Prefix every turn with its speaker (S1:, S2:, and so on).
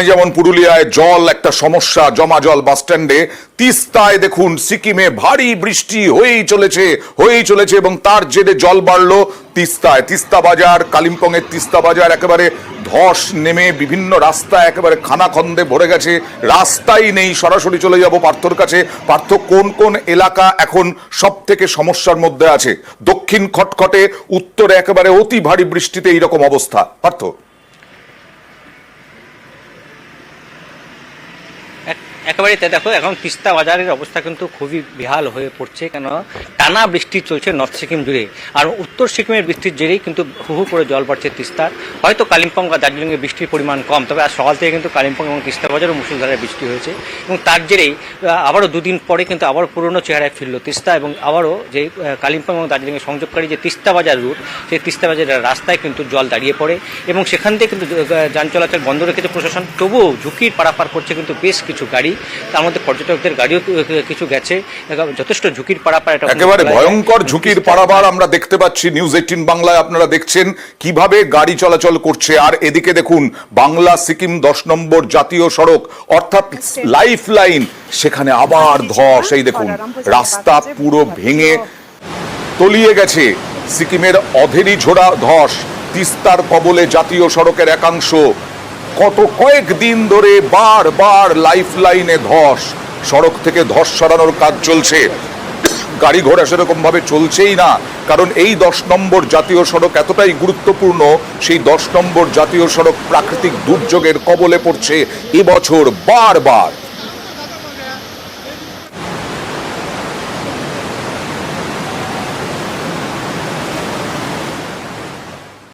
S1: যেমন পুরুলিয়ায় জল একটা সমস্যা, জমা জল বাস স্ট্যান্ডে। তিস্তায় দেখুন সিকিমে ভারী বৃষ্টি হয়েই চলেছে এবং তার জেরে জল বাড়লো তিস্তায়। তিস্তা বাজার, কালিম্পং এর তিস্তা বাজার একেবারে ধস নেমে বিভিন্ন রাস্তা একেবারে খানাখন্দে ভরে গেছে, রাস্তাই নেই। সরাসরি চলে যাব পার্থর কাছে। পার্থ, কোন কোন এলাকা এখন সব থেকে সমস্যার মধ্যে আছে? দক্ষিণ খটখটে, উত্তরে একেবারে অতি ভারী বৃষ্টিতে এইরকম অবস্থা। পার্থ,
S2: একেবারে দেখো, এখন তিস্তা বাজারের অবস্থা কিন্তু খুবই বেহাল হয়ে পড়ছে, কেন টানা বৃষ্টি চলছে নর্থ সিকিম জুড়ে, আর উত্তর সিকিমের বৃষ্টির জেরেই কিন্তু হু করে জল বাড়ছে তিস্তার। হয়তো কালিম্পং বা দার্জিলিংয়ে বৃষ্টির পরিমাণ কম, তবে আজ সকাল থেকে কিন্তু কালিম্পং এবং তিস্তা বাজারও মুষলধারে বৃষ্টি হয়েছে এবং তার জেরেই আবারও দুদিন পরে কিন্তু আবার পুরনো চেহারায় ফিরল তিস্তা, এবং আবারও যে কালিম্পং এবং দার্জিলিংয়ের সংযোগকারী যে তিস্তা বাজার রুট, সেই তিস্তা বাজারের রাস্তায় কিন্তু জল দাঁড়িয়ে পড়ে এবং সেখান থেকে কিন্তু যান চলাচল বন্ধ রেখেছে প্রশাসন। তবুও ঝুঁকির পারাপার করছে কিন্তু বেশ কিছু গাড়ি, তার মধ্যে পর্যটকদের গাড়িও কিছু গেছে। যথেষ্ট ঝুঁকির পারাপার,
S1: একেবারে ভয়ঙ্কর ঝুঁকির পারাপার আমরা দেখতে পাচ্ছি। নিউজ 18 বাংলায় আপনারা দেখছেন কিভাবে গাড়ি চলাচল করছে। আর এদিকে দেখুন বাংলা সিকিম 10 নম্বর জাতীয় সড়ক, অর্থাৎ লাইফ লাইন, সেখানে আবার ধস। এই দেখুন রাস্তা পুরো ভেঙে তলিয়ে গেছে। সিকিমের অধেরি ঝোড়া ধস, তিস্তার কবলে জাতীয় সড়কের একাংশ। কয়েক দিন ধরে বারবার লাইফ লাইনে ধস, সড়ক থেকে ধস সরানোর কাজ চলছে। গাড়ি ঘোড়া সেরকম ভাবে চলছেই না, কারণ এই 10 নম্বর জাতীয় সড়ক এতটাই গুরুত্বপূর্ণ। সেই 10 নম্বর জাতীয় সড়ক প্রাকৃতিক দুর্যোগের কবলে পড়ছে এবছর বারবার।